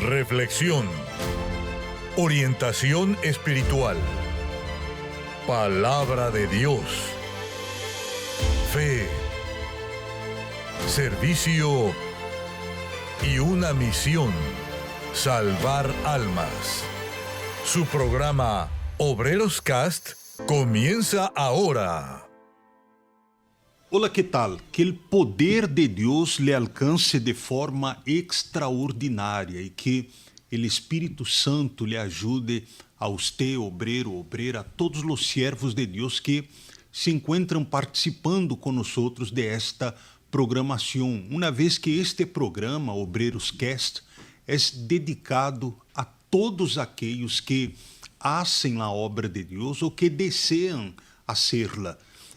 Reflexión. Orientación espiritual. Palabra de Dios. Fe. Servicio y una misión: salvar almas. Su programa Obreros Cast comienza ahora. Hola, ¿qué tal? Que el poder de Dios le alcance de forma extraordinaria y que el Espíritu Santo le ayude a usted, obrero, obrera, a todos los siervos de Dios que se encuentran participando con nosotros de esta programación, una vez que este programa, Obreros Cast, es dedicado a todos aquellos que hacen la obra de Dios o que desean hacerla.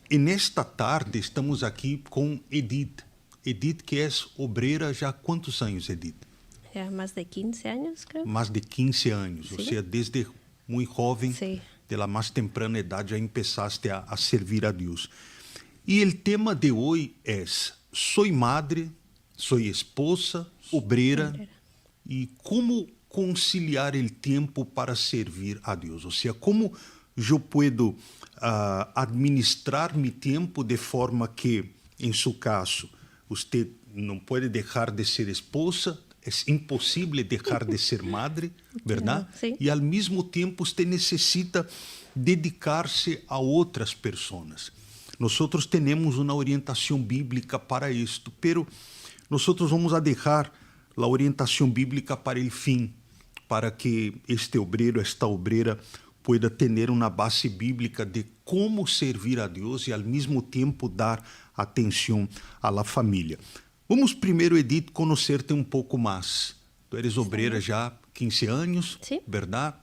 En esta tarde estamos aquí con Edith. Edith, que es obrera ya, ¿cuántos años, Edith? Ya más de 15 años, creo. Más de 15 años, ¿Sí? O sea, desde muy joven, Sí. de la más temprana edad, ya empezaste a servir a Dios. Y el tema de hoy es: soy madre, soy esposa, obrera, y cómo conciliar el tiempo para servir a Dios. O sea, cómo yo puedo administrar mi tiempo de forma que, en su caso, usted no puede dejar de ser esposa, es imposible dejar de ser madre, ¿verdad? Sí. Y al mismo tiempo usted necesita dedicarse a otras personas. Nosotros tenemos una orientación bíblica para esto, pero nosotros vamos a dejar la orientación bíblica para el fin, para que este obrero, esta obrera, pueda tener una base bíblica de cómo servir a Dios y al mismo tiempo dar atención a la familia. Vamos primero, Edith, conocerte un poco más. Tú eres obrera ya 15 años, Sí. ¿verdad?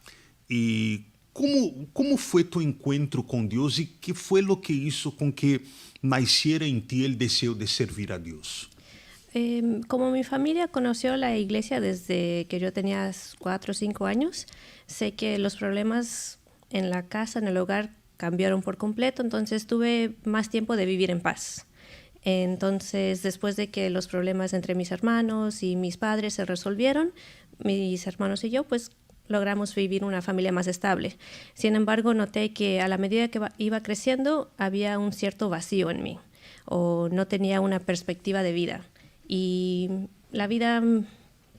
Y ¿cómo fue tu encuentro con Dios y qué fue lo que hizo con que naciera en ti el deseo de servir a Dios? Como mi familia conoció la iglesia desde que yo tenía 4 o 5 años, sé que los problemas en la casa, en el hogar, cambiaron por completo, entonces tuve más tiempo de vivir en paz. Entonces, después de que los problemas entre mis hermanos y mis padres se resolvieron, mis hermanos y yo, pues, logramos vivir una familia más estable. Sin embargo, noté que a la medida que iba creciendo, había un cierto vacío en mí, o no tenía una perspectiva de vida. Y la vida,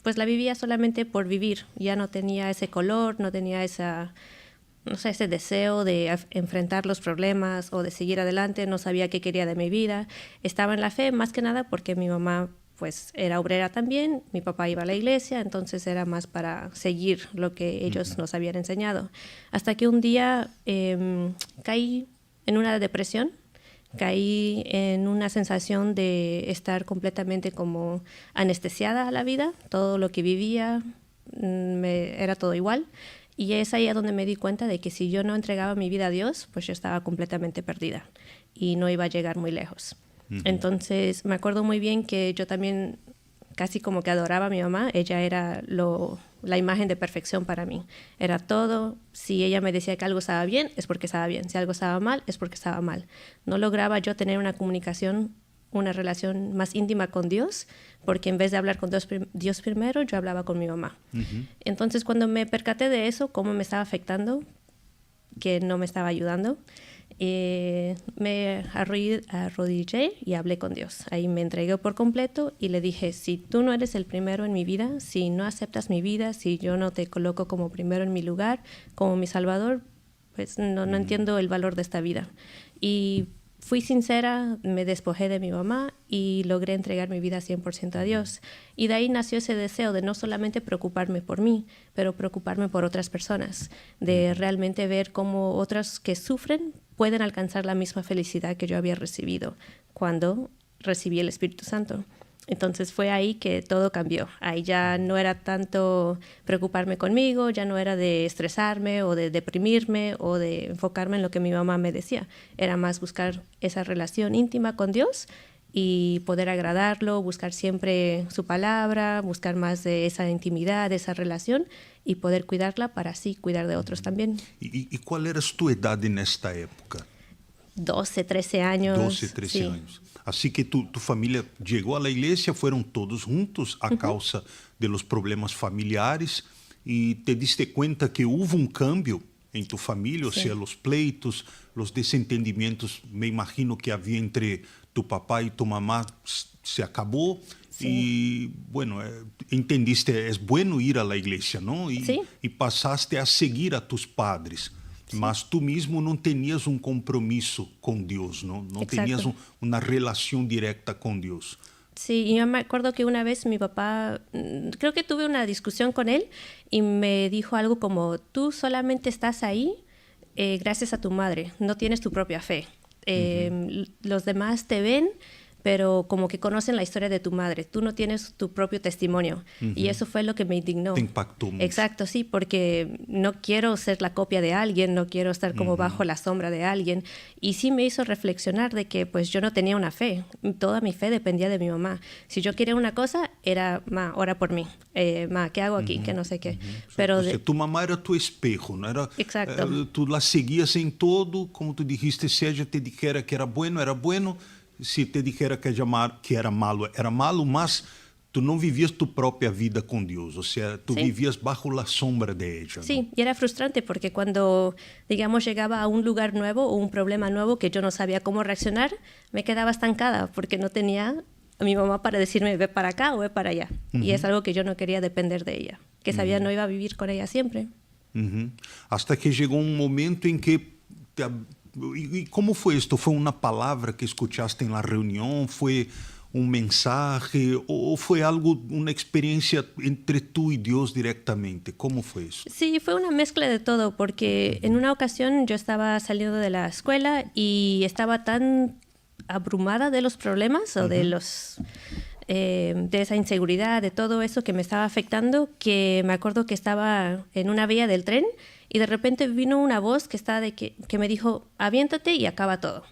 pues la vivía solamente por vivir. Ya no tenía ese color, no tenía ese deseo de enfrentar los problemas o de seguir adelante. No sabía qué quería de mi vida. Estaba en la fe más que nada porque mi mamá pues era obrera también, mi papá iba a la iglesia, entonces era más para seguir lo que ellos nos habían enseñado. Hasta que un día caí en una depresión. Caí en una sensación de estar completamente como anestesiada a la vida. Todo lo que vivía era todo igual. Y es ahí a donde me di cuenta de que si yo no entregaba mi vida a Dios, pues yo estaba completamente perdida y no iba a llegar muy lejos. Entonces me acuerdo muy bien que yo también casi como que adoraba a mi mamá. Ella era la imagen de perfección para mí. Era todo. Si ella me decía que algo estaba bien, es porque estaba bien. Si algo estaba mal, es porque estaba mal. No lograba yo tener una comunicación, una relación más íntima con Dios, porque en vez de hablar con Dios primero, yo hablaba con mi mamá. Entonces, cuando me percaté de eso, cómo me estaba afectando, que no me estaba ayudando, me arrodillé y hablé con Dios. Ahí me entregué por completo y le dije: si tú no eres el primero en mi vida, si no aceptas mi vida, si yo no te coloco como primero en mi lugar, como mi Salvador, pues no entiendo el valor de esta vida. Y fui sincera, me despojé de mi mamá y logré entregar mi vida 100% a Dios. Y de ahí nació ese deseo de no solamente preocuparme por mí, pero preocuparme por otras personas, de realmente ver cómo otros que sufren pueden alcanzar la misma felicidad que yo había recibido cuando recibí el Espíritu Santo. Entonces fue ahí que todo cambió. Ahí ya no era tanto preocuparme conmigo, ya no era de estresarme o de deprimirme o de enfocarme en lo que mi mamá me decía. Era más buscar esa relación íntima con Dios y poder agradarlo, buscar siempre su palabra, buscar más de esa intimidad, de esa relación y poder cuidarla para así cuidar de otros también. ¿Y cuál era tu edad en esta época? 12, 13 años. 12, 13 sí. años. Así que tu familia llegó a la iglesia, fueron todos juntos a causa de los problemas familiares y te diste cuenta que hubo un cambio en tu familia, o sea, los pleitos, los desentendimientos, me imagino que había entre tu papá y tu mamá, se acabó. Sí. Y bueno, entendiste, es bueno ir a la iglesia, ¿no? Y pasaste a seguir a tus padres. Sí. Mas tú mismo no tenías un compromiso con Dios, ¿no? No tenías una relación directa con Dios. Sí, yo me acuerdo que una vez mi papá, creo que tuve una discusión con él y me dijo algo como, tú solamente estás ahí gracias a tu madre, no tienes tu propia fe. Los demás te ven, pero como que conocen la historia de tu madre. Tú no tienes tu propio testimonio. Y eso fue lo que me indignó. Te impactó mucho. Exacto, sí, porque no quiero ser la copia de alguien, no quiero estar como bajo la sombra de alguien. Y sí me hizo reflexionar de que pues yo no tenía una fe. Toda mi fe dependía de mi mamá. Si yo quería una cosa, era, ma, ora por mí. Ma, ¿qué hago aquí? Que no sé qué. Pero o sea, tu mamá era tu espejo, ¿no? Era, exacto. Tú la seguías en todo, como tú dijiste, si ella te dijera que era bueno. Si te dijera que era malo, mas tú no vivías tu propia vida con Dios, o sea, tú vivías bajo la sombra de ella, ¿no? Sí, y era frustrante porque cuando, digamos, llegaba a un lugar nuevo o un problema nuevo que yo no sabía cómo reaccionar, me quedaba estancada porque no tenía a mi mamá para decirme ve para acá o ve para allá. Y es algo que yo no quería depender de ella, que sabía no iba a vivir con ella siempre. Hasta que llegó un momento en que... ¿Y cómo fue esto? ¿Fue una palabra que escuchaste en la reunión? ¿Fue un mensaje? ¿O fue algo, una experiencia entre tú y Dios directamente? ¿Cómo fue eso? Sí, fue una mezcla de todo, porque en una ocasión yo estaba saliendo de la escuela y estaba tan abrumada de los problemas o de esa inseguridad, de todo eso que me estaba afectando, que me acuerdo que estaba en una vía del tren y de repente vino una voz que me dijo, aviéntate y acaba todo.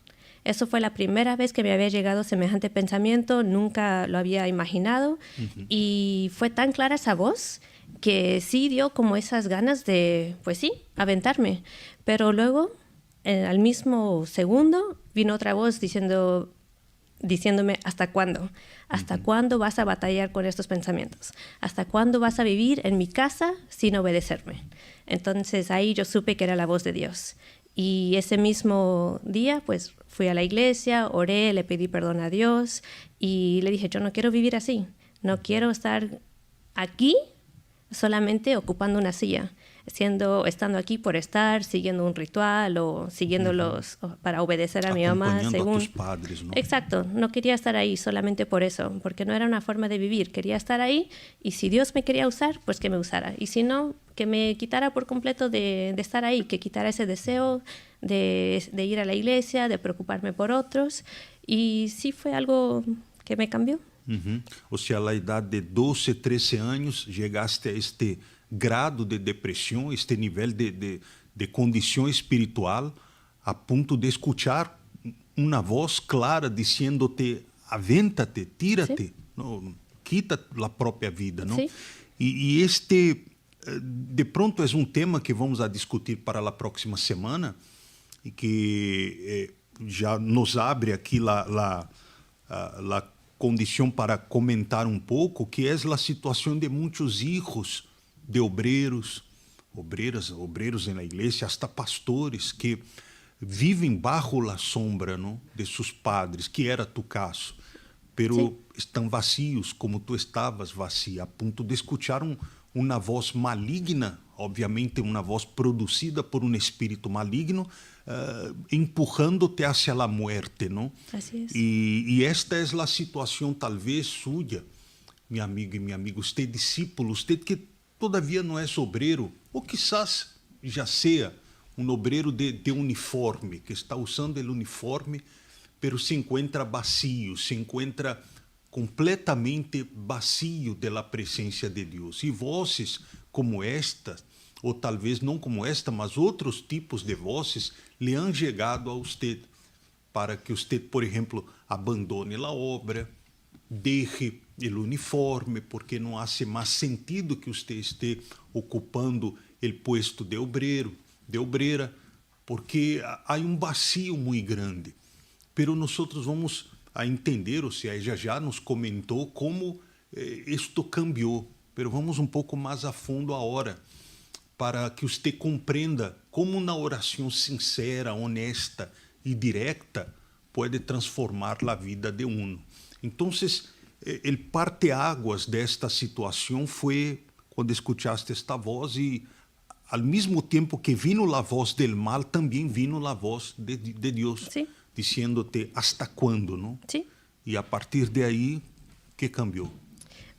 Eso fue la primera vez que me había llegado semejante pensamiento, nunca lo había imaginado y fue tan clara esa voz que sí dio como esas ganas de, pues sí, aventarme. Pero luego, al mismo segundo, vino otra voz diciéndome, ¿hasta cuándo? ¿Hasta cuándo vas a batallar con estos pensamientos? ¿Hasta cuándo vas a vivir en mi casa sin obedecerme? Entonces ahí yo supe que era la voz de Dios. Y ese mismo día, pues fui a la iglesia, oré, le pedí perdón a Dios y le dije, yo no quiero vivir así. No quiero estar aquí solamente ocupando una silla, estando aquí por estar, siguiendo un ritual o siguiéndolos para obedecer a mi mamá según... a tus padres, ¿no? Exacto, no quería estar ahí solamente por eso, porque no era una forma de vivir, quería estar ahí y si Dios me quería usar, pues que me usara, y si no, que me quitara por completo de estar ahí, que quitara ese deseo de ir a la iglesia, de preocuparme por otros, y sí fue algo que me cambió. O sea, a la edad de 12, 13 años llegaste a este grado de depresión, este nivel de condición espiritual, a punto de escuchar una voz clara diciéndote, avéntate, tírate, ¿no? Quita la propia vida, ¿no? Sí. Y este, de pronto, es un tema que vamos a discutir para la próxima semana y que ya nos abre aquí la condición para comentar un poco, que es la situación de muchos hijos de obreros en la iglesia, hasta pastores que viven bajo la sombra, ¿no?, de sus padres, que era tu caso, pero están vacíos como tú estabas vacía, a punto de escuchar una voz maligna, obviamente una voz producida por un espíritu maligno, empujándote hacia la muerte, ¿no? Así es. Y esta es la situación tal vez suya, mi amigo y mi amigo, usted discípulo, usted que todavía no es obrero, o quizás ya sea un obrero de uniforme, que está usando el uniforme, pero se encuentra vacío, se encuentra completamente vacío de la presencia de Dios. Y voces como esta, ou talvez não como esta, mas outros tipos de vozes lhe han chegado a usted para que usted, por exemplo, abandone a obra, deje o uniforme, porque não hace mais sentido que usted esté ocupando o puesto de obrero, de obrera, porque há vacío muito grande. Pero nosotros vamos a entender, ou seja, ella já nos comentou como isto cambiou, pero vamos pouco mais a fundo agora, para que você compreenda como uma oração sincera, honesta e direta pode transformar a vida de uno. Então, o parteaguas desta situação foi quando escutaste esta voz e, ao mesmo tempo que vino a voz del mal, também vino a voz de Deus, Sí. diciéndote hasta quando, não? Sí. E a partir de aí, que cambiou?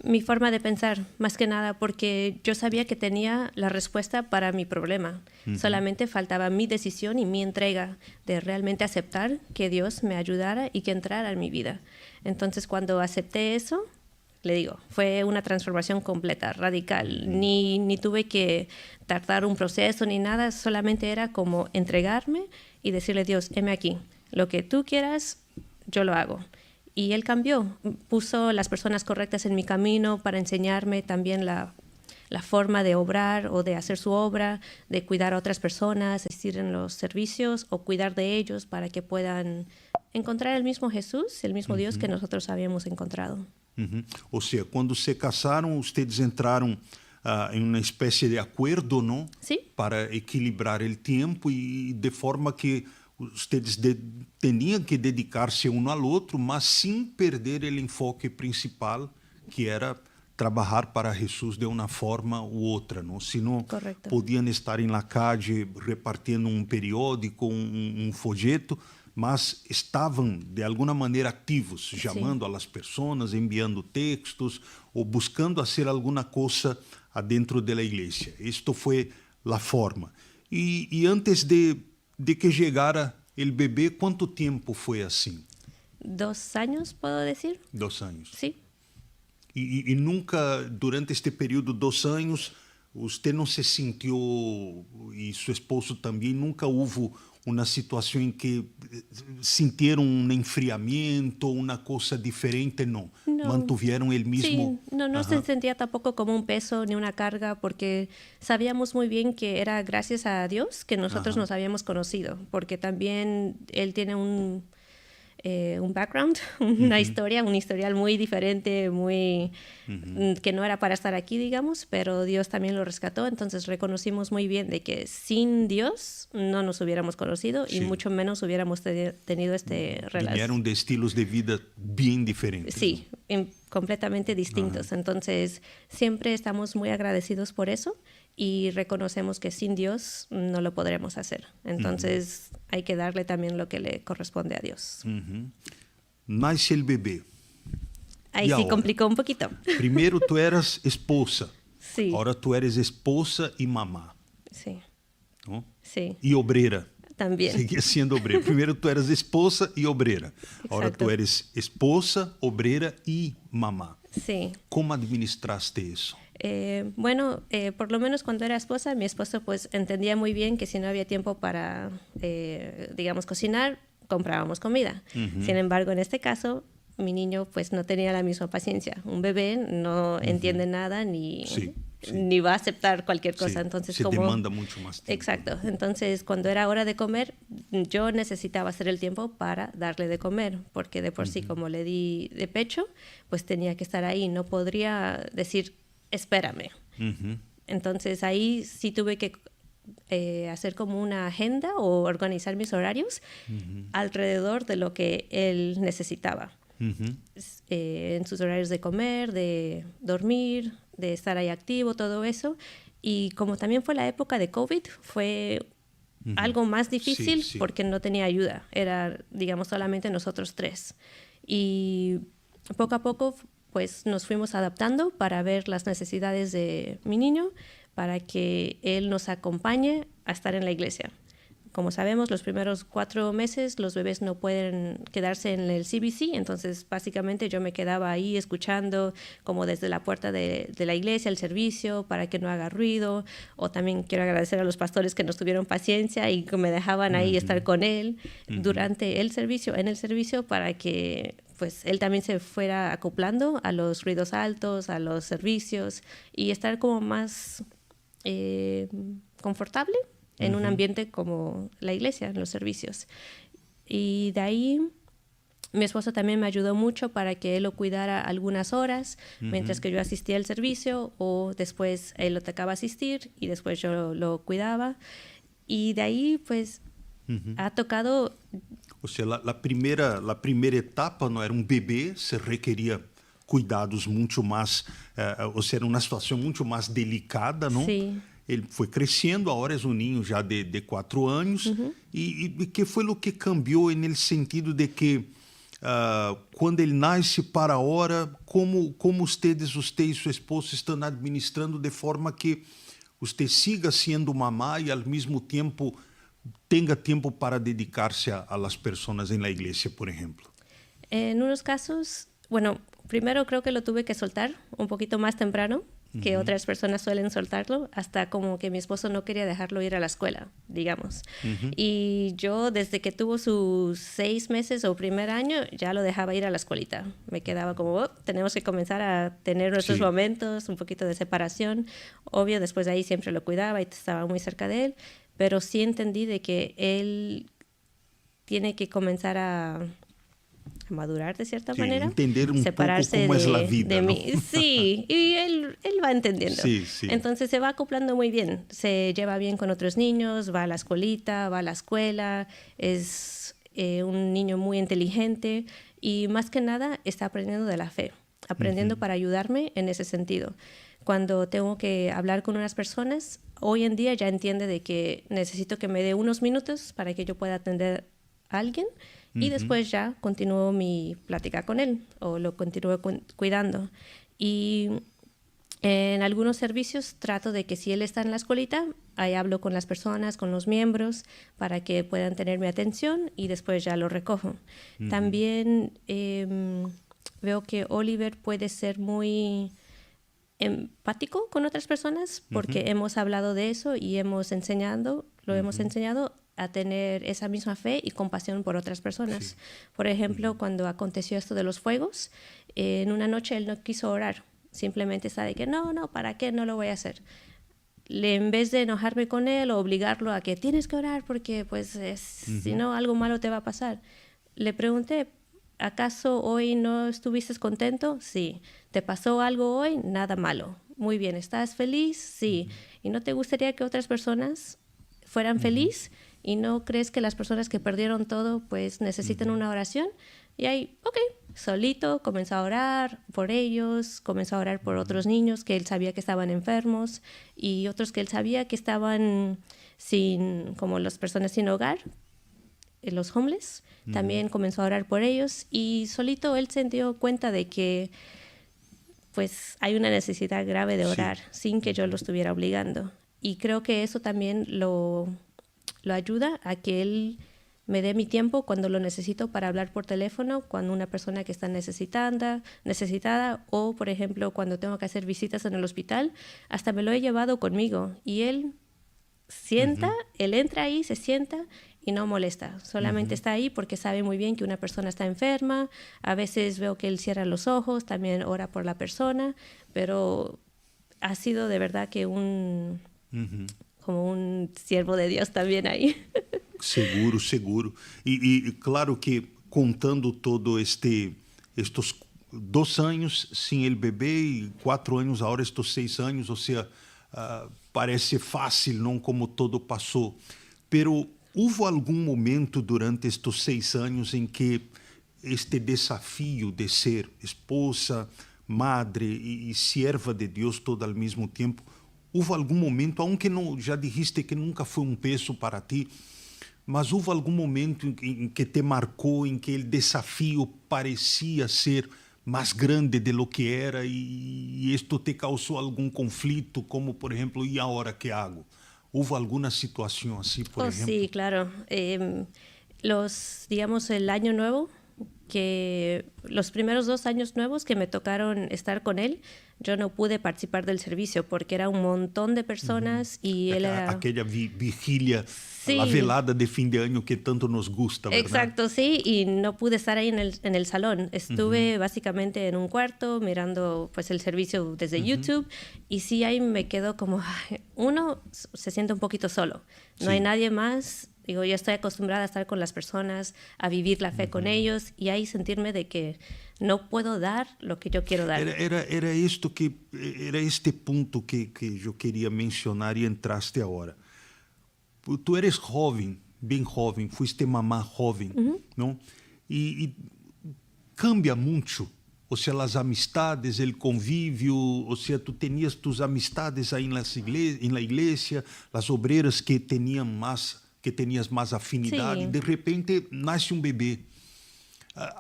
Mi forma de pensar, más que nada, porque yo sabía que tenía la respuesta para mi problema. Solamente faltaba mi decisión y mi entrega de realmente aceptar que Dios me ayudara y que entrara en mi vida. Entonces, cuando acepté eso, le digo, fue una transformación completa, radical. Ni tuve que tardar un proceso ni nada, solamente era como entregarme y decirle, Dios, heme aquí, lo que tú quieras, yo lo hago. Y Él cambió, puso las personas correctas en mi camino para enseñarme también la forma de obrar o de hacer su obra, de cuidar a otras personas, asistir en los servicios o cuidar de ellos para que puedan encontrar el mismo Jesús, el mismo Dios que nosotros habíamos encontrado. Ou seja, quando se casaram, vocês entraram em uma espécie de acordo, não? Sí. Para equilibrar o tempo e de forma que vocês tinham que dedicar-se um ao outro, mas sem perder o enfoque principal, que era trabalhar para Jesus de uma forma ou outra, não? Senão Correcto. podiam estar na calle repartindo periódico, folheto, mas estavam de alguma maneira ativos, chamando a las pessoas, enviando textos ou buscando fazer alguma coisa adentro da igreja. Isto foi a forma. E antes de que chegara o bebê, quanto tempo foi assim? 2 años, ¿puedo decir? 2 anos. Sí. E nunca, durante este período, 2 anos, você não se sentiu, e seu esposo também, nunca houve uma situação em que sentiram enfriamento, uma coisa diferente, não? No. Mantuvieron el mismo... Sí, no se sentía tampoco como un peso ni una carga porque sabíamos muy bien que era gracias a Dios que nosotros nos habíamos conocido, porque también Él tiene un background, una historia, un historial muy diferente, muy que no era para estar aquí, digamos, pero Dios también lo rescató, entonces reconocimos muy bien de que sin Dios no nos hubiéramos conocido y mucho menos hubiéramos tenido este relación. Vinieron de estilos de vida bien diferentes. Sí, completamente distintos. Entonces, siempre estamos muy agradecidos por eso y reconocemos que sin Dios no lo podremos hacer. Entonces, hay que darle también lo que le corresponde a Dios. Nace el bebé. Ahí sí ahora? complicó un poquito. Primeiro tu eras esposa. Sí. Ahora tu eres esposa y mamá. Sí, ¿No? sí, Y obrera. también. Seguia sendo obreira. Primeiro tu eras esposa e obreira. Agora Exacto. tu eres esposa, obreira e mamá. Sí. Como administraste isso? Bueno, por lo menos cuando era esposa, mi esposo pues entendía muy bien que si no había tiempo para, digamos, cocinar, comprábamos comida. Sin embargo, en este caso, mi niño pues no tenía la misma paciencia. Un bebé no entiende nada ni va a aceptar cualquier cosa. Sí, Entonces, se como demanda mucho más tiempo. Exacto. Entonces, cuando era hora de comer, yo necesitaba hacer el tiempo para darle de comer, porque de por sí, como le di de pecho, pues tenía que estar ahí. No podría decir, espérame. Entonces, ahí sí tuve que hacer como una agenda o organizar mis horarios alrededor de lo que él necesitaba. En sus horarios de comer, de dormir, de estar ahí activo, todo eso. Y como también fue la época de COVID, fue algo más difícil porque no tenía ayuda. Era, digamos, solamente nosotros 3. Y poco a poco pues nos fuimos adaptando para ver las necesidades de mi niño, para que él nos acompañe a estar en la iglesia. Como sabemos, los primeros 4 meses los bebés no pueden quedarse en el CBC, entonces básicamente yo me quedaba ahí escuchando como desde la puerta de la iglesia el servicio para que no haga ruido, o también quiero agradecer a los pastores que nos tuvieron paciencia y que me dejaban ahí estar con él durante el servicio, en el servicio, para que pues él también se fuera acoplando a los ruidos altos, a los servicios y estar como más confortable en un ambiente como la iglesia, en los servicios. Y de ahí mi esposo también me ayudó mucho para que él lo cuidara algunas horas mientras que yo asistía al servicio, o después él lo tocaba asistir y después yo lo cuidaba. Y de ahí pues ha tocado... O sea, la primera etapa no era um bebê, se requeria cuidados muito mais, ou seja, era uma situação muito mais delicada, não? Sí. Ele foi crescendo, agora é um ninho já de 4 anos. E que foi o que cambiou no sentido de que quando ele nasce para a hora, como você e sua esposa estão administrando de forma que você siga sendo mamá e ao mesmo tempo tenga tiempo para dedicarse a las personas en la iglesia, por ejemplo? En unos casos, bueno, primero creo que lo tuve que soltar un poquito más temprano que otras personas suelen soltarlo, hasta como que mi esposo no quería dejarlo ir a la escuela, digamos. Y yo desde que tuvo sus 6 meses o primer año, ya lo dejaba ir a la escuelita. Me quedaba como, tenemos que comenzar a tener nuestros momentos, un poquito de separación. Obvio, después de ahí siempre lo cuidaba y estaba muy cerca de él, pero sí entendí de que él tiene que comenzar a madurar de cierta manera, entender separarse poco cómo es la vida, de ¿no? mí. Sí, y él va entendiendo. Sí. Entonces se va acoplando muy bien, se lleva bien con otros niños, va a la escuelita, va a la escuela, es un niño muy inteligente y más que nada está aprendiendo de la fe, aprendiendo para ayudarme en ese sentido. Cuando tengo que hablar con unas personas, hoy en día ya entiende de que necesito que me dé unos minutos para que yo pueda atender a alguien y después ya continúo mi plática con él o lo continúo cuidando. Y en algunos servicios trato de que si él está en la escuelita, ahí hablo con las personas, con los miembros, para que puedan tener mi atención y después ya lo recojo. También veo que Oliver puede ser muy empático con otras personas porque hemos hablado de eso y hemos enseñado a tener esa misma fe y compasión por otras personas. Sí. Por ejemplo, cuando aconteció esto de los fuegos, en una noche él no quiso orar. Simplemente está de que no, ¿para qué? No lo voy a hacer. En vez de enojarme con él o obligarlo a que tienes que orar porque pues si no algo malo te va a pasar, le pregunté, ¿acaso hoy no estuviste contento? Sí. ¿Te pasó algo hoy? Nada malo. Muy bien. ¿Estás feliz? Sí. ¿Y no te gustaría que otras personas fueran felices? ¿Y no crees que las personas que perdieron todo pues necesitan una oración? Y ahí, solito comenzó a orar por ellos, comenzó a orar por otros niños que él sabía que estaban enfermos y otros que él sabía que estaban como las personas sin hogar, los homeless. También comenzó a orar por ellos y solito él se dio cuenta de que pues hay una necesidad grave de orar sin que yo lo estuviera obligando. Y creo que eso también lo ayuda a que él me dé mi tiempo cuando lo necesito para hablar por teléfono, cuando una persona que está necesitada o, por ejemplo, cuando tengo que hacer visitas en el hospital, hasta me lo he llevado conmigo y él él entra ahí, se sienta y no molesta, solamente está ahí porque sabe muy bien que una persona está enferma. A veces veo que él cierra los ojos, también ora por la persona, pero ha sido de verdad que como un siervo de Dios también ahí. Seguro. E claro que contando todo estos 2 años sin el bebé y 4 años ahora estos 6 años, o sea, parece fácil, ¿no? Como todo pasó, pero ¿hubo algún momento durante estos 6 años en que este desafío de ser esposa, madre y sierva de Dios todo al mismo tiempo, hubo algún momento, aunque no, ya dijiste que nunca fue un peso para ti, mas hubo algún momento en que te marcó, en que el desafío parecía ser más grande de lo que era y esto te causó algún conflicto, como por ejemplo, ¿y ahora qué hago? ¿Hubo alguna situación así, por ejemplo? Sí, claro. Digamos, el año nuevo que los primeros 2 años nuevos que me tocaron estar con él, yo no pude participar del servicio porque era un montón de personas y él era... Aquella vigilia, Sí. la velada de fin de año que tanto nos gusta, ¿verdad? Exacto, sí, y no pude estar ahí en el salón. Estuve básicamente en un cuarto mirando pues el servicio desde YouTube y sí ahí me quedo como, ay, uno se siente un poquito solo, no Sí. hay nadie más. Digo, yo estoy acostumbrada a estar con las personas, a vivir la fe con ellos y ahí sentirme de que no puedo dar lo que yo quiero dar. Era este punto que yo quería mencionar y entraste ahora. Tú eres joven, bien joven, fuiste mamá joven, ¿no? Y cambia mucho. O sea, las amistades, el convivio, o sea, tú tenías tus amistades ahí en la iglesia, las obreras que tenías más afinidad, Sí. y de repente nace un bebé.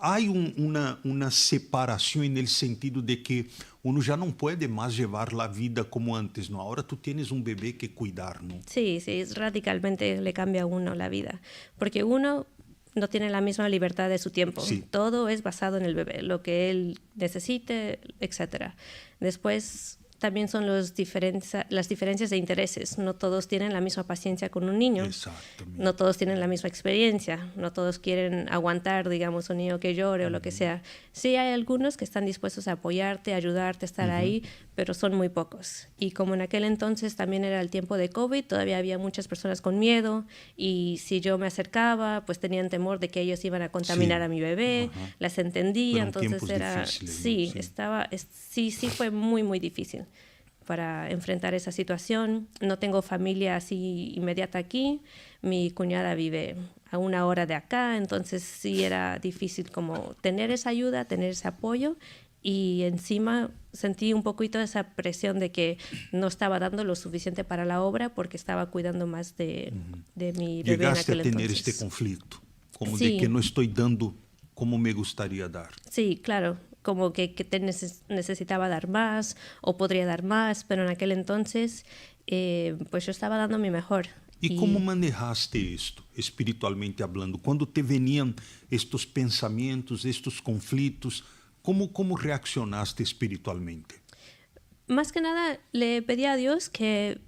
Hay una separación en el sentido de que uno ya no puede más llevar la vida como antes, ¿no? Ahora tú tienes un bebé que cuidar, ¿no? Sí, sí, radicalmente le cambia a uno la vida, porque uno no tiene la misma libertad de su tiempo. Sí. Todo es basado en el bebé, lo que él necesite, etcétera. Después también son las diferencias de intereses. No todos tienen la misma paciencia con un niño. Exactamente. No todos tienen la misma experiencia. No todos quieren aguantar, digamos, un niño que llore o lo que sea. Sí hay algunos que están dispuestos a apoyarte, a ayudarte, a estar ahí, pero son muy pocos. Y como en aquel entonces también era el tiempo de COVID, todavía había muchas personas con miedo y si yo me acercaba, pues tenían temor de que ellos iban a contaminar Sí. a mi bebé. Ajá. Las entendía, Fueron entonces tiempos era... difíciles, ¿no? Sí, Sí. sí fue muy, muy difícil para enfrentar esa situación. No tengo familia así inmediata aquí. Mi cuñada vive a 1 hora de acá, entonces sí era difícil como tener esa ayuda, tener ese apoyo y encima sentí un poquito esa presión de que no estaba dando lo suficiente para la obra porque estaba cuidando más de mi bebé en Llegaste aquel a tener entonces. este conflicto, como Sí. de que no estoy dando como me gustaría dar. Sí, claro, como que necesitaba dar más o podría dar más, pero en aquel entonces pues yo estaba dando mi mejor. ¿Y cómo manejaste esto, espiritualmente hablando? Cuando te venían estos pensamientos, estos conflictos, ¿cómo reaccionaste espiritualmente? Más que nada le pedí a Dios que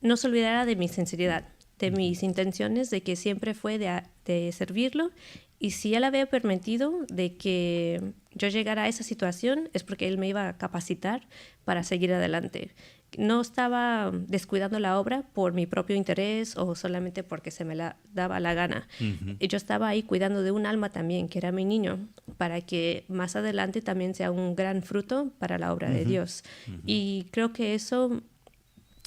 no se olvidara de mi sinceridad, de mis intenciones, de que siempre fue de servirlo. Y si Él había permitido de que yo llegara a esa situación, es porque Él me iba a capacitar para seguir adelante. No estaba descuidando la obra por mi propio interés o solamente porque se me la daba la gana. Y yo estaba ahí cuidando de un alma también, que era mi niño, para que más adelante también sea un gran fruto para la obra de Dios. Y creo que eso...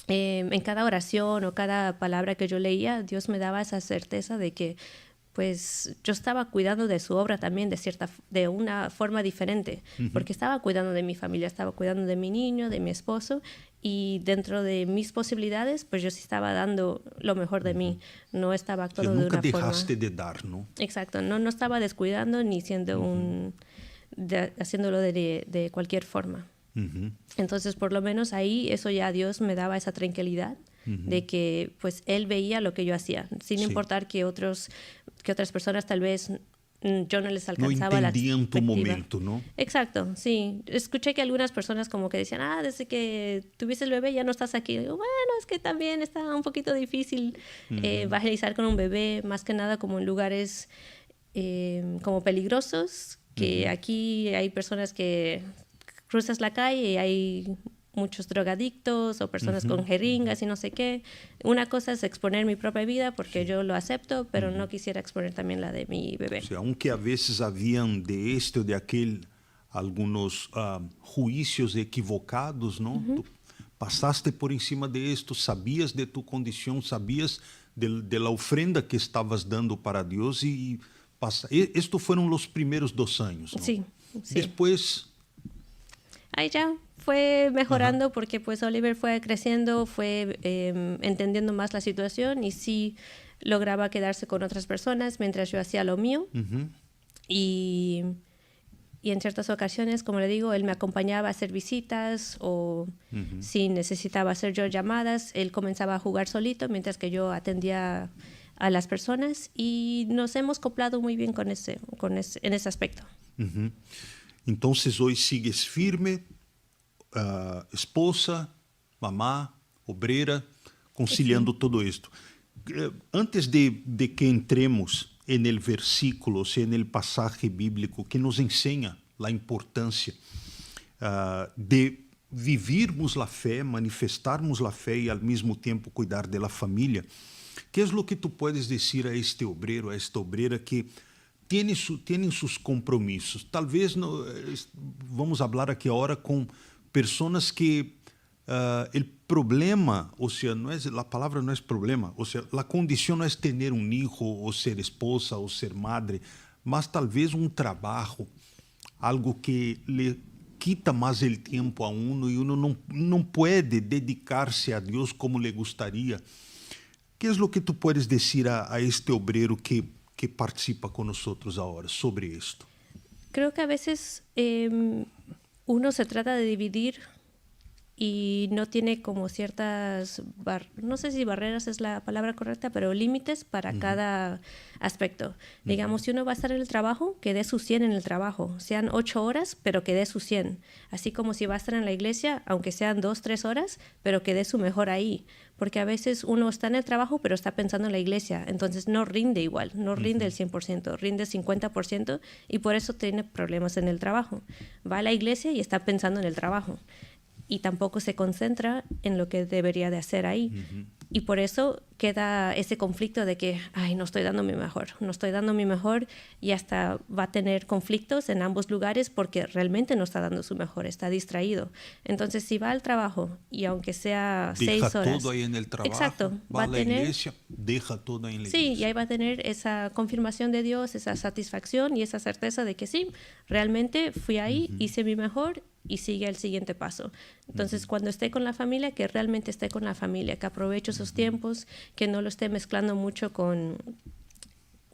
en cada oración o cada palabra que yo leía, Dios me daba esa certeza de que pues yo estaba cuidando de su obra también de una forma diferente, porque estaba cuidando de mi familia, estaba cuidando de mi niño, de mi esposo, y dentro de mis posibilidades, pues yo sí estaba dando lo mejor de mí, no estaba Que actuando de nunca una forma... dejaste de dar, ¿no? Exacto, no estaba descuidando ni siendo haciéndolo de cualquier forma. Entonces, por lo menos ahí, eso ya Dios me daba esa tranquilidad de que pues Él veía lo que yo hacía, sin Sí. importar que otras personas tal vez yo no les alcanzaba No entendían tu perspectiva. momento, ¿no? Exacto, sí. Escuché que algunas personas como que decían, desde que tuviste el bebé ya no estás aquí. Digo, bueno, es que también está un poquito difícil evangelizar con un bebé, más que nada como en lugares como peligrosos, que aquí hay personas que cruzas la calle y hay muchos drogadictos o personas con jeringas y no sé qué. Una cosa es exponer mi propia vida porque yo lo acepto, pero no quisiera exponer también la de mi bebé. O sea, aunque a veces habían de este o de aquel algunos juicios equivocados, ¿no? Tú pasaste por encima de esto, sabías de tu condición, sabías de la ofrenda que estabas dando para Dios y estos fueron los primeros 2 años, ¿no? Sí, sí. Después... Ahí ya fue mejorando porque pues Oliver fue creciendo, fue entendiendo más la situación y sí lograba quedarse con otras personas mientras yo hacía lo mío. Y en ciertas ocasiones, como le digo, él me acompañaba a hacer visitas o si necesitaba hacer yo llamadas, él comenzaba a jugar solito mientras que yo atendía a las personas y nos hemos acoplado muy bien en ese aspecto. Entonces hoy sigues firme, esposa, mamá, obreira, conciliando todo esto. Antes de que entremos en el versículo, o sea, en el pasaje bíblico que nos enseña la importancia de vivirmos la fe, manifestarmos la fe y al mismo tiempo cuidar de la familia, ¿qué es lo que tú puedes decir a este obrero, a esta obrera que tienen sus compromissos? Tal vez vamos a hablar aquí ahora con personas que el problema, o sea, la palabra no es problema, o sea, la condición no es tener un hijo o ser esposa o ser madre, mas tal vez un trabajo, algo que le quita más el tiempo a uno y uno no puede dedicarse a Dios como le gustaría. ¿Qué es lo que tú puedes decir a este obrero que participa con nosotros ahora sobre esto? Creo que a veces uno se trata de dividir y no tiene como ciertas, no sé si barreras es la palabra correcta, pero límites para cada aspecto. Digamos, si uno va a estar en el trabajo, que dé su 100 en el trabajo, sean 8 horas, pero que dé su 100. Así como si va a estar en la iglesia, aunque sean 2, 3 horas, pero que dé su mejor ahí. Porque a veces uno está en el trabajo, pero está pensando en la iglesia, entonces no rinde igual, no rinde el 100%, rinde 50% y por eso tiene problemas en el trabajo. Va a la iglesia y está pensando en el trabajo. Y tampoco se concentra en lo que debería de hacer ahí. Y por eso queda ese conflicto de que, no estoy dando mi mejor, y hasta va a tener conflictos en ambos lugares porque realmente no está dando su mejor, está distraído. Entonces, si va al trabajo y aunque sea 6 horas... Deja todo ahí en el trabajo, exacto, va a la iglesia, deja todo ahí en la iglesia. Sí, y ahí va a tener esa confirmación de Dios, esa satisfacción y esa certeza de que sí, realmente fui ahí, hice mi mejor y sigue el siguiente paso. Entonces, cuando esté con la familia, que realmente esté con la familia, que aproveche esos tiempos, que no lo esté mezclando mucho con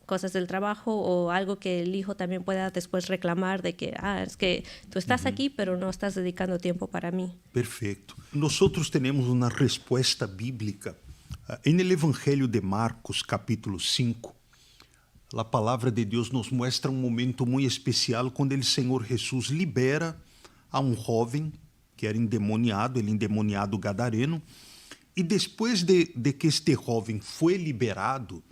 cosas del trabajo o algo que el hijo también pueda después reclamar de que, es que tú estás aquí, pero no estás dedicando tiempo para mí. Perfecto. Nosotros tenemos una respuesta bíblica. En el Evangelio de Marcos, capítulo 5, la palabra de Dios nos muestra un momento muy especial cuando el Señor Jesús libera a un joven que era endemoniado, el endemoniado gadareno, y después de que este joven fue liberado,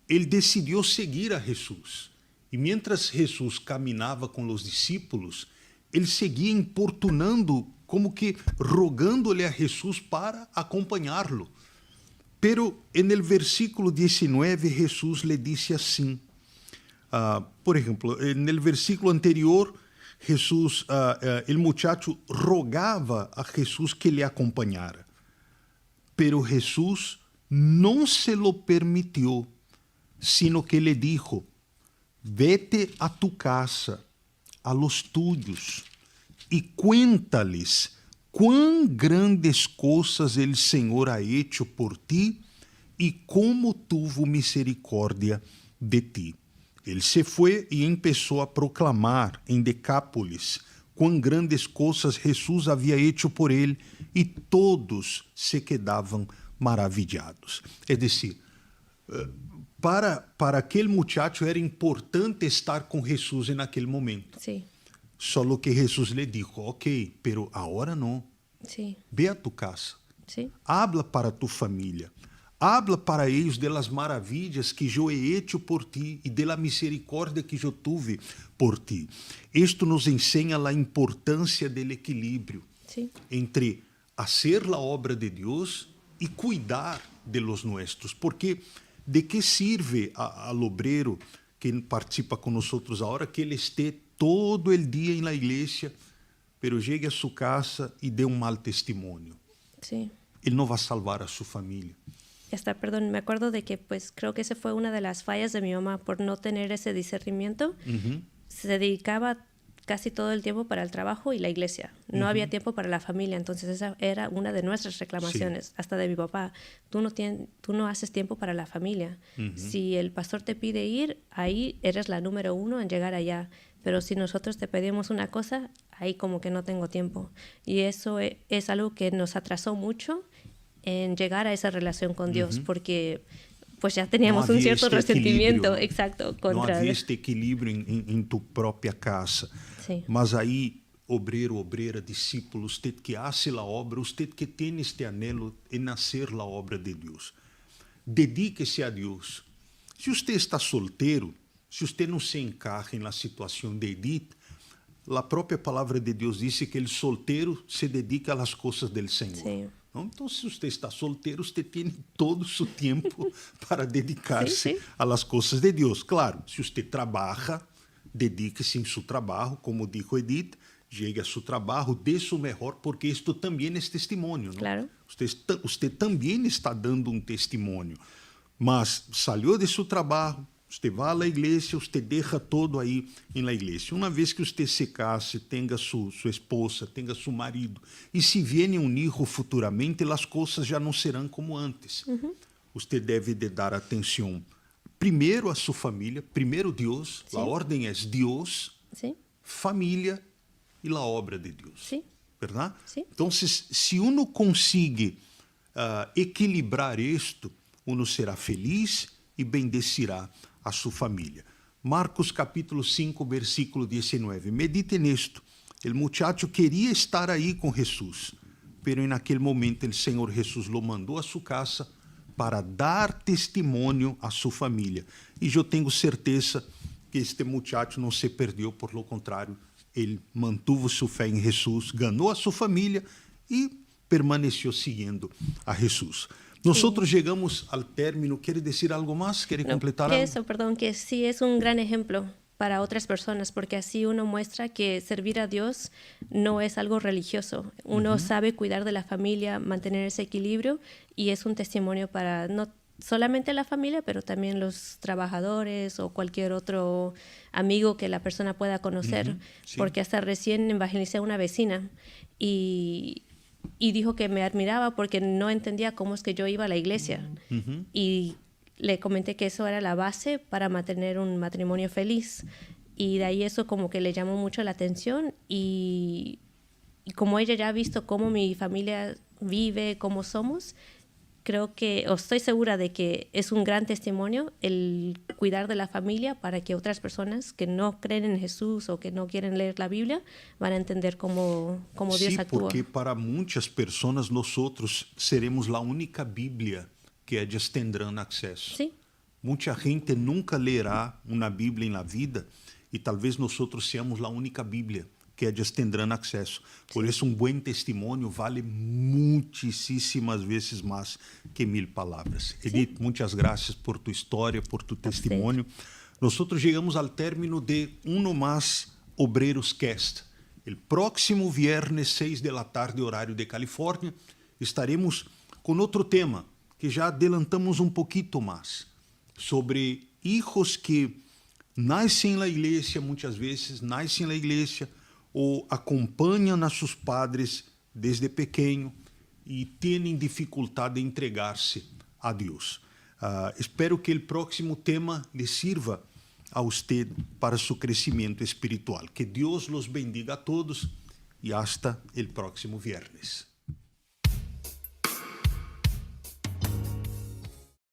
él decidió seguir a Jesús. Y mientras Jesús caminaba con los discípulos, él seguía importunando, como que rogándole a Jesús para acompañarlo. Pero en el versículo 19 Jesús le dice así, por ejemplo, en el versículo anterior, Jesús, el muchacho rogaba a Jesús que le acompañara. Pero Jesús no se lo permitió, sino que le dijo, vete a tu casa, a los tuyos, y cuéntales cuán grandes cosas el Señor ha hecho por ti y cómo tuvo misericordia de ti. Él se fue y empezó a proclamar en Decápolis cuán grandes cosas Jesús había hecho por él y todos se quedaban maravillados. Es decir, para aquel muchacho era importante estar con Jesús en aquel momento. Sí. Solo que Jesús le dijo, ok, pero ahora no. Sí. Ve a tu casa. Sí. Habla para tu familia. Habla para ellos de las maravillas que yo he hecho por ti y de la misericordia que yo tuve por ti. Esto nos enseña la importancia del equilibrio entre hacer la obra de Dios y cuidar de los nuestros. Porque ¿de qué sirve al obrero que participa con nosotros ahora que él esté todo el día en la iglesia, pero llegue a su casa y dé un mal testimonio? Sí. Él no va a salvar a su familia. Perdón, me acuerdo de que pues creo que esa fue una de las fallas de mi mamá por no tener ese discernimiento. Se dedicaba casi todo el tiempo para el trabajo y la iglesia. No había tiempo para la familia, entonces esa era una de nuestras reclamaciones, hasta de mi papá. Tú no haces tiempo para la familia. Si el pastor te pide ir, ahí eres la número 1 en llegar allá. Pero si nosotros te pedimos una cosa, ahí como que no tengo tiempo. Y eso es algo que nos atrasó mucho en llegar a esa relación con Dios, porque pues ya teníamos un cierto resentimiento, exacto, Não contra... havia este equilíbrio em tu própria casa. Sí. Mas aí, obreiro, obreira, discípulo, usted que hace la obra, usted que tem este anhelo en hacer la obra de Deus. Dedique-se a Deus. Se você está solteiro, se você não se encarra na situação de Edith, a própria palavra de Deus diz que o solteiro se dedica às coisas do Senhor. Sí. Então, se você está solteiro, você tem todo o seu tempo para dedicar-se Sim, sim. às coisas de Deus. Claro, se você trabalha, dedique-se em seu trabalho, como dijo Edith, chegue a seu trabalho, dê seu melhor, porque isto também é testemunho. Não? Claro. Você também está dando um testemunho. Mas saiu de seu trabalho, você vai à igreja, você deixa todo aí na igreja. Uma vez que você se case, tenha sua esposa, tenha seu marido, e se viene um filho futuramente, as coisas já não serão como antes. Você deve de dar atenção primeiro a sua família, primeiro Deus, Sim. a ordem é Deus, Sí, família e a obra de Deus. sí, ¿Verdad? Sí. Então, se uno consigue equilibrar isto, uno será feliz e bendecirá a sua família. Marcos capítulo 5, versículo 19. Medite nisto. O muchacho queria estar aí com Jesus, pero en aquele momento o Senhor Jesus lo mandou a sua casa para dar testemunho a sua família. E eu tenho certeza que este muchacho não se perdeu, por lo contrário, ele mantuvo sua fé em Jesus, ganhou a sua família e permaneceu seguindo a Jesus. Nós chegamos ao término. ¿Quiere decir algo más? ¿Quiere completar que algo? eso, perdón, que sí es un gran ejemplo para otras personas, porque así uno muestra que servir a Dios no es algo religioso. Uno sabe cuidar de la familia, mantener ese equilibrio, y es un testimonio para no solamente la familia, pero también los trabajadores o cualquier otro amigo que la persona pueda conocer. Sí. Porque hasta recién evangelicé a una vecina y dijo que me admiraba porque no entendía cómo es que yo iba a la iglesia. Y le comenté que eso era la base para mantener un matrimonio feliz. Y de ahí eso como que le llamó mucho la atención, y como ella ya ha visto cómo mi familia vive, cómo somos, creo que, o estoy segura de que es un gran testimonio el cuidar de la familia para que otras personas que no creen en Jesús o que no quieren leer la Biblia van a entender cómo Dios Sí, actúa. porque para muitas pessoas nosotros seremos a única Bíblia que elas tendrão acesso. Sí, Muita gente nunca lerá uma Bíblia na vida e talvez nós seamos a única Bíblia que elas tendrão acesso. Por isso, um bom testemunho vale muitíssimas vezes mais que 1000 palavras. Edith, muitas graças por tu história, por tu testemunho. Nós chegamos ao término de Uno Más Obreros Cast. El próximo viernes, 6 da tarde, horário de Califórnia, estaremos com outro tema que já adelantamos um pouquinho mais, sobre hijos que nascem na igreja, muitas vezes nascem na igreja ou acompanham a seus padres desde pequeno e têm dificuldade de entregar-se a Deus. Espero que o próximo tema lhe sirva a usted para seu crescimento espiritual. Que Deus los bendiga a todos e hasta el próximo viernes.